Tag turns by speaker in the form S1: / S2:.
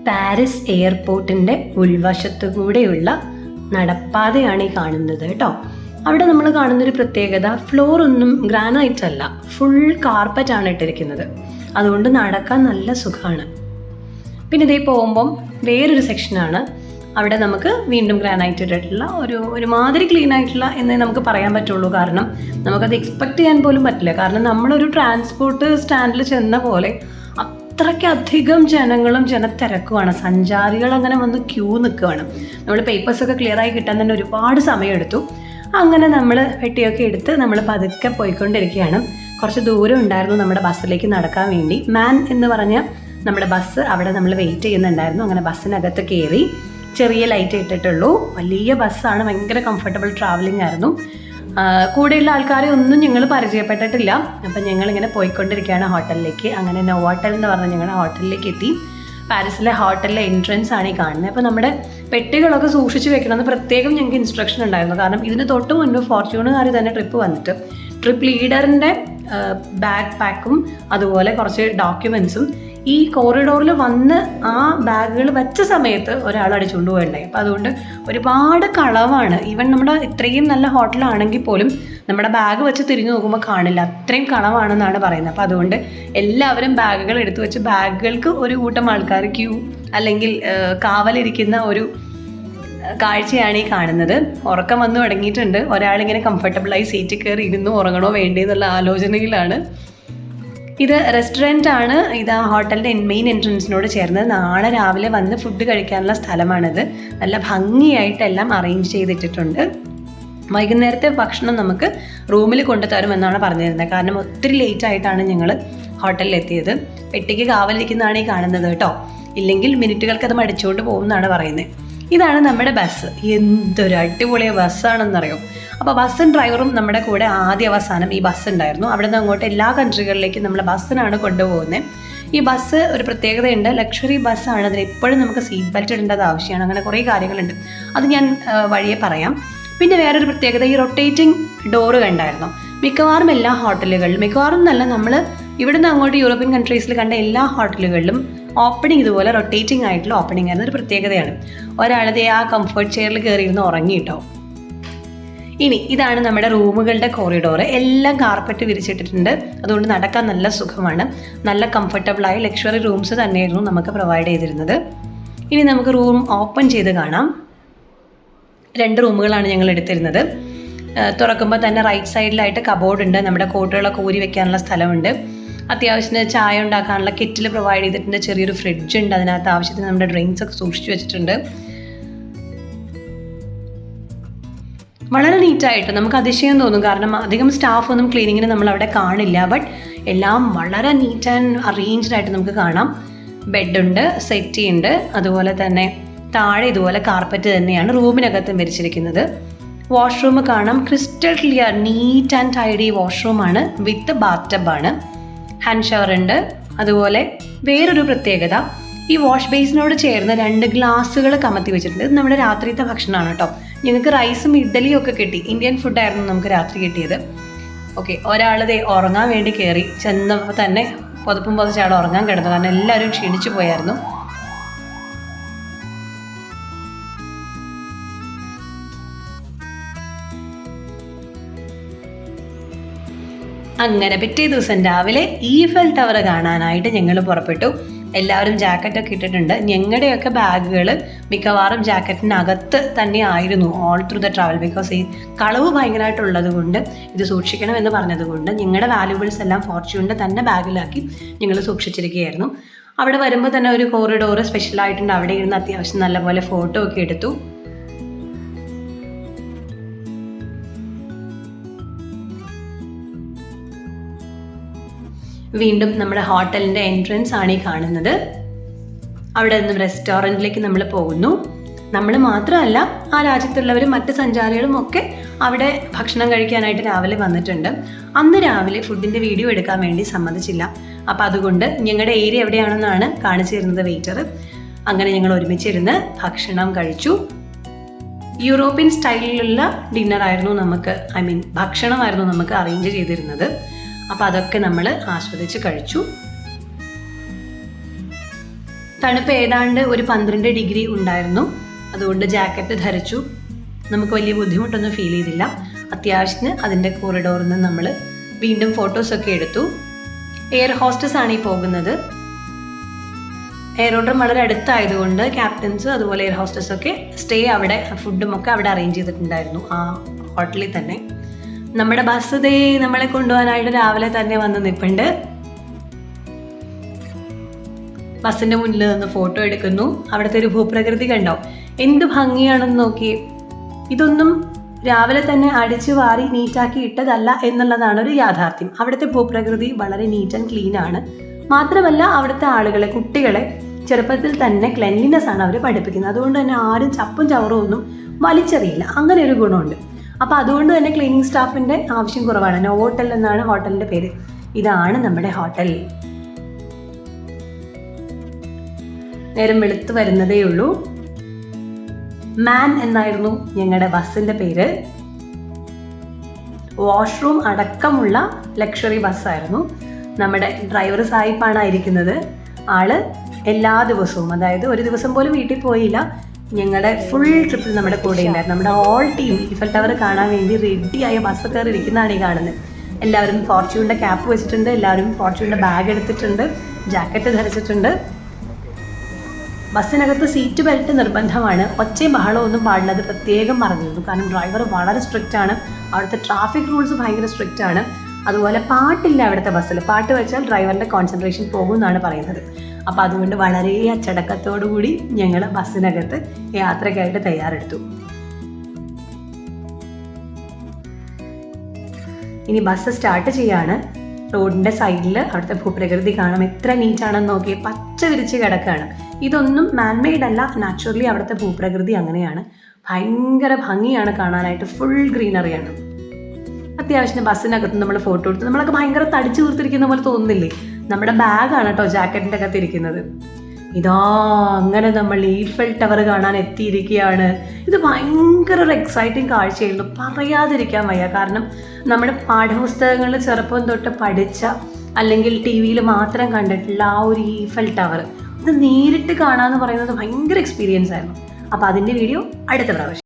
S1: Paris എയർപോർട്ടിൻ്റെ ഉൾവശത്തു കൂടെയുള്ള നടപ്പാതയാണ് ഈ കാണുന്നത് കേട്ടോ. അവിടെ നമ്മൾ കാണുന്നൊരു പ്രത്യേകത, ഫ്ലോർ ഒന്നും ഗ്രാനൈറ്റ് അല്ല, ഫുൾ കാർപ്പറ്റാണ് ഇട്ടിരിക്കുന്നത്. അതുകൊണ്ട് നടക്കാൻ നല്ല സുഖമാണ്. പിന്നെ ഇതേ പോകുമ്പം വേറൊരു സെക്ഷനാണ്. അവിടെ നമുക്ക് വീണ്ടും ഗ്രാനൈറ്റ് ഇട്ടിട്ടുള്ള ഒരുമാതിരി ക്ലീൻ ആയിട്ടുള്ള എന്നേ നമുക്ക് പറയാൻ പറ്റുള്ളൂ. കാരണം നമുക്കത് എക്സ്പെക്ട് ചെയ്യാൻ പോലും പറ്റില്ല. കാരണം നമ്മളൊരു ട്രാൻസ്പോർട്ട് സ്റ്റാൻഡിൽ ചെന്ന പോലെ അത്രയ്ക്കധികം ജനങ്ങളും ജനത്തിരക്കുമാണ്. സഞ്ചാരികൾ അങ്ങനെ വന്ന് ക്യൂ നിൽക്കുകയാണ്. നമ്മൾ പേപ്പേഴ്സൊക്കെ ക്ലിയറായി കിട്ടാൻ തന്നെ ഒരുപാട് സമയമെടുത്തു. അങ്ങനെ നമ്മൾ പെട്ടിയൊക്കെ എടുത്ത് നമ്മൾ പതുക്കെ പോയിക്കൊണ്ടിരിക്കുകയാണ്. കുറച്ച് ദൂരം ഉണ്ടായിരുന്നു നമ്മുടെ ബസ്സിലേക്ക് നടക്കാൻ വേണ്ടി. മാൻ എന്ന് പറഞ്ഞ നമ്മുടെ ബസ് അവിടെ നമ്മൾ വെയിറ്റ് ചെയ്യുന്നുണ്ടായിരുന്നു. അങ്ങനെ ബസ്സിനകത്ത് കയറി. ചെറിയ ലൈറ്റ് ഇട്ടിട്ടുള്ളൂ, വലിയ ബസ്സാണ്, ഭയങ്കര കംഫർട്ടബിൾ ട്രാവലിംഗ് ആയിരുന്നു. കൂടെയുള്ള ആൾക്കാരെ ഒന്നും ഞങ്ങൾ പരിചയപ്പെട്ടിട്ടില്ല. അപ്പം ഞങ്ങളിങ്ങനെ പോയിക്കൊണ്ടിരിക്കുകയാണ് ഹോട്ടലിലേക്ക്. അങ്ങനെ നോവോട്ടൽ എന്ന് പറഞ്ഞ ഞങ്ങളുടെ ഹോട്ടലിലേക്ക് എത്തി. പാരീസിലെ ഹോട്ടലിലെ എൻട്രൻസ് ആണ് ഈ കാണുന്നത്. അപ്പോൾ നമ്മുടെ പെട്ടികളൊക്കെ സൂക്ഷിച്ച് വെക്കണമെന്ന് പ്രത്യേകം ഞങ്ങൾക്ക് ഇൻസ്ട്രക്ഷൻ ഉണ്ടായിരുന്നു. കാരണം ഇതിന് തൊട്ട് മുൻപ് ഫോർച്യൂണുകാർ തന്നെ ട്രിപ്പ് വന്നിട്ട് ട്രിപ്പ് ലീഡറിൻ്റെ ബാഗ് പാക്കും അതുപോലെ കുറച്ച് ഡോക്യുമെൻസും ഈ കോറിഡോറിൽ വന്ന് ആ ബാഗുകൾ വെച്ച സമയത്ത് ഒരാൾ അടിച്ചുകൊണ്ട് പോയിട്ടുണ്ടായി. അപ്പോൾ അതുകൊണ്ട് ഒരുപാട് കളവാണ്. ഈവൻ നമ്മുടെ ഇത്രയും നല്ല ഹോട്ടലാണെങ്കിൽ പോലും നമ്മുടെ ബാഗ് വെച്ച് തിരിഞ്ഞു നോക്കുമ്പോൾ കാണില്ല, അത്രയും കളവാണെന്നാണ് പറയുന്നത്. അപ്പോൾ അതുകൊണ്ട് എല്ലാവരും ബാഗുകൾ എടുത്തു വെച്ച് ബാഗുകൾക്ക് ഒരു കൂട്ടം ആൾക്കാർ ക്യൂ അല്ലെങ്കിൽ കാവലിരിക്കുന്ന ഒരു കാഴ്ചയാണ് ഈ കാണുന്നത്. ഉറക്കം വന്നു തുടങ്ങിയിട്ടുണ്ട്. ഒരാളിങ്ങനെ കംഫർട്ടബിളായി സീറ്റിൽ കയറി ഇരുന്ന് ഉറങ്ങണോ വേണ്ടേ എന്നുള്ള ആലോചനയിലാണ്. ഇത് റെസ്റ്റോറൻ്റ് ആണ്. ഇത് ആ ഹോട്ടലിൻ്റെ മെയിൻ എൻട്രൻസിനോട് ചേർന്ന് നാളെ രാവിലെ വന്ന് ഫുഡ് കഴിക്കാനുള്ള സ്ഥലമാണിത്. നല്ല ഭംഗിയായിട്ടെല്ലാം അറേഞ്ച് ചെയ്തിട്ടിട്ടുണ്ട്. വൈകുന്നേരത്തെ ഭക്ഷണം നമുക്ക് റൂമിൽ കൊണ്ടുതരുമെന്നാണ് പറഞ്ഞിരുന്നത്. കാരണം ഒത്തിരി ലേറ്റ് ആയിട്ടാണ് ഞങ്ങൾ ഹോട്ടലിൽ എത്തിയത്. പെട്ടിക്ക് കാവലിരിക്കുന്നതാണ് ഈ കാണുന്നത് കേട്ടോ. ഇല്ലെങ്കിൽ മിനിറ്റുകൾക്ക് അത് മടിച്ചുകൊണ്ട് പോകുമെന്നാണ് പറയുന്നത്. ഇതാണ് നമ്മുടെ ബസ്. എന്തൊരു അടിപൊളിയ ബസ്സാണെന്നറിയോ. അപ്പോൾ ബസ്സും ഡ്രൈവറും നമ്മുടെ കൂടെ ആദ്യ അവസാനം ഈ ബസ് ഉണ്ടായിരുന്നു. അവിടെ നിന്ന് അങ്ങോട്ട് എല്ലാ കൺട്രികളിലേക്കും നമ്മൾ ബസ്സിനാണ് കൊണ്ടുപോകുന്നത്. ഈ ബസ് ഒരു പ്രത്യേകതയുണ്ട്, ലക്ഷറി ബസ്സാണ്. അതിൽ എപ്പോഴും നമുക്ക് സീറ്റ് ബെൽറ്റ് ഇടേണ്ടത് ആവശ്യമാണ്. അങ്ങനെ കുറേ കാര്യങ്ങളുണ്ട്, അത് ഞാൻ വഴിയെ പറയാം. പിന്നെ വേറൊരു പ്രത്യേകത, ഈ റൊട്ടേറ്റിംഗ് ഡോറ് കണ്ടായിരുന്നു. മിക്കവാറും എല്ലാ ഹോട്ടലുകളിലും, മിക്കവാറും എന്നല്ല, നമ്മൾ ഇവിടുന്ന് അങ്ങോട്ട് യൂറോപ്യൻ കൺട്രീസിൽ കണ്ട എല്ലാ ഹോട്ടലുകളിലും ഓപ്പണിംഗ് ഇതുപോലെ റൊട്ടേറ്റിംഗ് ആയിട്ടുള്ള ഓപ്പണിംഗ് ആയിരുന്നു. ഒരു പ്രത്യേകതയാണ്. ഒരാളത് ആ കംഫർട്ട് ചെയറിൽ കയറിയിരുന്ന് ഉറങ്ങിയിട്ടോ. ഇനി ഇതാണ് നമ്മുടെ റൂമുകളുടെ കോറിഡോറ്. എല്ലാം കാർപ്പറ്റ് വിരിച്ചിട്ടിട്ടുണ്ട്. അതുകൊണ്ട് നടക്കാൻ നല്ല സുഖമാണ്. നല്ല കംഫർട്ടബിളായ ലക്ഷറി റൂംസ് തന്നെയായിരുന്നു നമുക്ക് പ്രൊവൈഡ് ചെയ്തിരുന്നത്. ഇനി നമുക്ക് റൂം ഓപ്പൺ ചെയ്ത് കാണാം. 2 റൂമുകളാണ് ഞങ്ങൾ എടുത്തിരുന്നത്. തുറക്കുമ്പോൾ തന്നെ റൈറ്റ് സൈഡിലായിട്ട് കബോർഡ് ഉണ്ട്. നമ്മുടെ കോട്ടുകളൊക്കെ ഊരി വെക്കാനുള്ള സ്ഥലമുണ്ട്. അത്യാവശ്യത്തിന് ചായ ഉണ്ടാക്കാനുള്ള കിറ്റിൽ പ്രൊവൈഡ് ചെയ്തിട്ടുണ്ട്. ചെറിയൊരു ഫ്രിഡ്ജ് ഉണ്ട്. അതിനകത്ത് ആവശ്യത്തിന് നമ്മുടെ ഡ്രിങ്ക്സ് ഒക്കെ സൂക്ഷിച്ചു വെച്ചിട്ടുണ്ട്. വളരെ നീറ്റായിട്ട് നമുക്ക് അതിശയം തോന്നും. കാരണം അധികം സ്റ്റാഫൊന്നും ക്ലീനിങ്ങിന് നമ്മളവിടെ കാണില്ല. ബട്ട് എല്ലാം വളരെ നീറ്റ് ആൻഡ് അറേഞ്ച്ഡ് ആയിട്ട് നമുക്ക് കാണാം. ബെഡുണ്ട്, സെറ്റി ഉണ്ട്. അതുപോലെ തന്നെ താഴെ ഇതുപോലെ കാർപ്പറ്റ് തന്നെയാണ് റൂമിനകത്തും വിരിച്ചിരിക്കുന്നത്. വാഷ്റൂം കാണാം. Crystal clear, neat and tidy വാഷ്റൂമാണ് വിത്ത് ബാത്ത് ടബാണ്. ഹാൻഡ് ഷവർ ഉണ്ട്. അതുപോലെ വേറൊരു പ്രത്യേകത, ഈ വാഷ് ബേസിനോട് ചേർന്ന് 2 ഗ്ലാസ്സുകൾ കമത്തി വെച്ചിട്ടുണ്ട്. ഇത് നമ്മുടെ രാത്രിത്തെ ഭക്ഷണമാണ് കേട്ടോ. ഞങ്ങൾക്ക് റൈസും ഇഡ്ഡലിയും ഒക്കെ കിട്ടി. ഇന്ത്യൻ ഫുഡായിരുന്നു നമുക്ക് രാത്രി കിട്ടിയത്. ഓക്കെ, ഒരാളത് ഉറങ്ങാൻ വേണ്ടി കയറി. ചെന്നപ്പോൾ തന്നെ പുതപ്പും പുതച്ചാൾ ഉറങ്ങാൻ കിടന്നു. കാരണം എല്ലാവരും ക്ഷീണിച്ചു പോയായിരുന്നു. അങ്ങനെ പിറ്റേ ദിവസം രാവിലെ ഈഫൽ ടവർ കാണാനായിട്ട് ഞങ്ങൾ പുറപ്പെട്ടു. എല്ലാവരും ജാക്കറ്റൊക്കെ ഇട്ടിട്ടുണ്ട്. ഞങ്ങളുടെയൊക്കെ ബാഗുകൾ മിക്കവാറും ജാക്കറ്റിനകത്ത് തന്നെ ആയിരുന്നു all through the travel. Because ഈ കളവ് ഭയങ്കരമായിട്ടുള്ളത് കൊണ്ട് ഇത് സൂക്ഷിക്കണം എന്ന് പറഞ്ഞതുകൊണ്ട് ഞങ്ങളുടെ വാല്യൂബിൾസ് എല്ലാം ഫോർച്യൂണിൻ്റെ തന്നെ ബാഗിലാക്കി ഞങ്ങൾ സൂക്ഷിച്ചിരിക്കുകയായിരുന്നു. അവിടെ വരുമ്പോൾ തന്നെ ഒരു കോറിഡോറ് സ്പെഷ്യലായിട്ടുണ്ട്. അവിടെ ഇരുന്ന് അത്യാവശ്യം നല്ലപോലെ ഫോട്ടോ ഒക്കെ എടുത്തു. വീണ്ടും നമ്മുടെ ഹോട്ടലിൻ്റെ എൻട്രൻസ് ആണ് ഈ കാണുന്നത്. അവിടെ നിന്നും റെസ്റ്റോറൻറ്റിലേക്ക് നമ്മൾ പോകുന്നു. നമ്മൾ മാത്രമല്ല, ആ രാജ്യത്തുള്ളവരും മറ്റ് സഞ്ചാരികളും ഒക്കെ അവിടെ ഭക്ഷണം കഴിക്കാനായിട്ട് രാവിലെ വന്നിട്ടുണ്ട്. അന്ന് രാവിലെ ഫുഡിൻ്റെ വീഡിയോ എടുക്കാൻ വേണ്ടി സമ്മതിച്ചില്ല. അപ്പോൾ അതുകൊണ്ട് ഞങ്ങളുടെ ഏരിയ എവിടെയാണെന്നാണ് കാണിച്ചു തരുന്നത് വെയിറ്റർ. അങ്ങനെ ഞങ്ങൾ ഒരുമിച്ചിരുന്ന് ഭക്ഷണം കഴിച്ചു. യൂറോപ്യൻ സ്റ്റൈലിലുള്ള ഡിന്നറായിരുന്നു നമുക്ക്, ഭക്ഷണമായിരുന്നു നമുക്ക് അറേഞ്ച് ചെയ്തിരുന്നത്. അപ്പോൾ അതൊക്കെ നമ്മൾ ആസ്വദിച്ച് കഴിച്ചു. തണുപ്പ് ഏതാണ്ട് ഒരു 12 ഡിഗ്രി ഉണ്ടായിരുന്നു. അതുകൊണ്ട് ജാക്കറ്റ് ധരിച്ചു. നമുക്ക് വലിയ ബുദ്ധിമുട്ടൊന്നും ഫീൽ ചെയ്തില്ല. അത്യാവശ്യത്തിന് അതിൻ്റെ കോറിഡോറിൽ നിന്ന് നമ്മൾ വീണ്ടും ഫോട്ടോസൊക്കെ എടുത്തു. എയർ ഹോസ്റ്റസ് ആണ് ഈ പോകുന്നത്. എയറോഡ്രം വളരെ അടുത്തായതുകൊണ്ട് ക്യാപ്റ്റൻസ് അതുപോലെ എയർ ഹോസ്റ്റസ് ഒക്കെ സ്റ്റേ അവിടെ, ഫുഡും ഒക്കെ അവിടെ അറേഞ്ച് ചെയ്തിട്ടുണ്ടായിരുന്നു ആ ഹോട്ടലിൽ തന്നെ. നമ്മുടെ ബസ് ദേ നമ്മളെ കൊണ്ടുപോകാനായിട്ട് രാവിലെ തന്നെ വന്ന് നിൽപ്പുണ്ട്. ബസ്സിന്റെ മുന്നിൽ നിന്ന് ഫോട്ടോ എടുക്കുന്നു. അവിടുത്തെ ഒരു ഭൂപ്രകൃതി കണ്ടോ, എന്ത് ഭംഗിയാണെന്ന് നോക്കിയേ. ഇതൊന്നും രാവിലെ തന്നെ അടിച്ചു വാരി നീറ്റാക്കി ഇട്ടതല്ല എന്നുള്ളതാണ് ഒരു യാഥാർത്ഥ്യം. അവിടുത്തെ ഭൂപ്രകൃതി വളരെ നീറ്റ് ആൻഡ് ക്ലീൻ ആണ്. മാത്രമല്ല അവിടുത്തെ ആളുകളെ, കുട്ടികളെ ചെറുപ്പത്തിൽ തന്നെ ക്ലെൻലിനെസ് ആണ് അവർ പഠിപ്പിക്കുന്നത്. അതുകൊണ്ട് തന്നെ ആരും ചപ്പും ചവറും ഒന്നും വലിച്ചെറിയില്ല. അങ്ങനെ ഒരു ഗുണമുണ്ട്. അപ്പോൾ അതുകൊണ്ട് തന്നെ ക്ലീനിങ് സ്റ്റാഫിൻ്റെ ആവശ്യം കുറവാണ്. നോവോട്ടൽ എന്നാണ് ഹോട്ടലിൻ്റെ പേര്. ഇതാണ് നമ്മുടെ ഹോട്ടൽ. നേരം വെളുത്ത് വരുന്നതേ ഉള്ളൂ. മാൻ എന്നായിരുന്നു ഞങ്ങളുടെ ബസ്സിൻ്റെ പേര്. വാഷ്റൂം അടക്കമുള്ള ലക്ഷറി ബസ്സായിരുന്നു. നമ്മുടെ ഡ്രൈവർ സായിപ്പാണ് ആയിരിക്കുന്നത്. ആള് എല്ലാ ദിവസവും, അതായത് ഒരു ദിവസം പോലും വീട്ടിൽ പോയില്ല, ഞങ്ങളുടെ ഫുൾ ട്രിപ്പിൽ നമ്മുടെ കൂടെ ഉണ്ടായിരുന്നു. നമ്മുടെ ഓൾ ടീം ഈഫൽ ടവർ കാണാൻ വേണ്ടി റെഡിയായ ബസ് കയറി ഇരിക്കുന്നതാണ് ഈ കാണുന്നത്. എല്ലാവരും ഫോർച്യൂണിൻ്റെ ക്യാപ്പ് വെച്ചിട്ടുണ്ട്, എല്ലാവരും ഫോർച്യൂണിൻ്റെ ബാഗ് എടുത്തിട്ടുണ്ട്, ജാക്കറ്റ് ധരിച്ചിട്ടുണ്ട്. ബസ്സിനകത്ത് സീറ്റ് ബെൽറ്റ് നിർബന്ധമാണ്. ഒച്ചയും ബഹളവും ഒന്നും പാടില്ല, അത് പ്രത്യേകം പറഞ്ഞിരുന്നു. കാരണം ഡ്രൈവർ വളരെ സ്ട്രിക്റ്റ് ആണ്. അവിടുത്തെ ട്രാഫിക് റൂൾസ് ഭയങ്കര സ്ട്രിക്റ്റ് ആണ്. അതുപോലെ പാട്ടില്ല അവിടുത്തെ ബസ്സിൽ. പാട്ട് വെച്ചാൽ ഡ്രൈവറിൻ്റെ കോൺസെൻട്രേഷൻ പോകും എന്നാണ് പറയുന്നത്. അപ്പോൾ അതുകൊണ്ട് വളരെ അച്ചടക്കത്തോടു കൂടി ഞങ്ങൾ ബസ്സിനകത്ത് യാത്രയ്ക്കായിട്ട് തയ്യാറെടുത്തു. ഇനി ബസ് സ്റ്റാർട്ട് ചെയ്യാണ്. റോഡിൻ്റെ സൈഡിൽ അവിടുത്തെ ഭൂപ്രകൃതി കാണാം. എത്ര നീറ്റാണെന്ന് നോക്കി, പച്ച വിരിച്ച് കിടക്കുകയാണ്. ഇതൊന്നും മാൻമെയ്ഡ് അല്ല, നാച്ചുറലി അവിടുത്തെ ഭൂപ്രകൃതി അങ്ങനെയാണ്. ഭയങ്കര ഭംഗിയാണ് കാണാനായിട്ട്. ഫുൾ ഗ്രീനറിയാണ്. അത്യാവശ്യം ബസ്സിനകത്ത് നമ്മൾ ഫോട്ടോ എടുത്ത് നമ്മളൊക്കെ ഭയങ്കര തടിച്ചു തീർത്തിരിക്കുന്ന പോലെ തോന്നുന്നില്ലേ? നമ്മുടെ ബാഗാണ് കേട്ടോ ജാക്കറ്റിൻ്റെ അകത്ത് ഇരിക്കുന്നത്. ഇതാ അങ്ങനെ നമ്മൾ ഈഫൽ ടവർ കാണാൻ എത്തിയിരിക്കുകയാണ്. ഇത് ഭയങ്കര ഒരു എക്സൈറ്റിംഗ് കാഴ്ചയായിരുന്നു, പറയാതിരിക്കാൻ വയ്യ. കാരണം നമ്മുടെ പാഠപുസ്തകങ്ങളിൽ ചെറുപ്പം തൊട്ട് പഠിച്ച അല്ലെങ്കിൽ ടി വിയിൽ മാത്രം കണ്ടിട്ടുള്ള ആ ഒരു ഈഫൽ ടവർ ഇത് നേരിട്ട് കാണാമെന്ന് പറയുന്നത് ഭയങ്കര എക്സ്പീരിയൻസ് ആയിരുന്നു. അപ്പോൾ അതിൻ്റെ വീഡിയോ അടുത്ത പ്രാവശ്യം.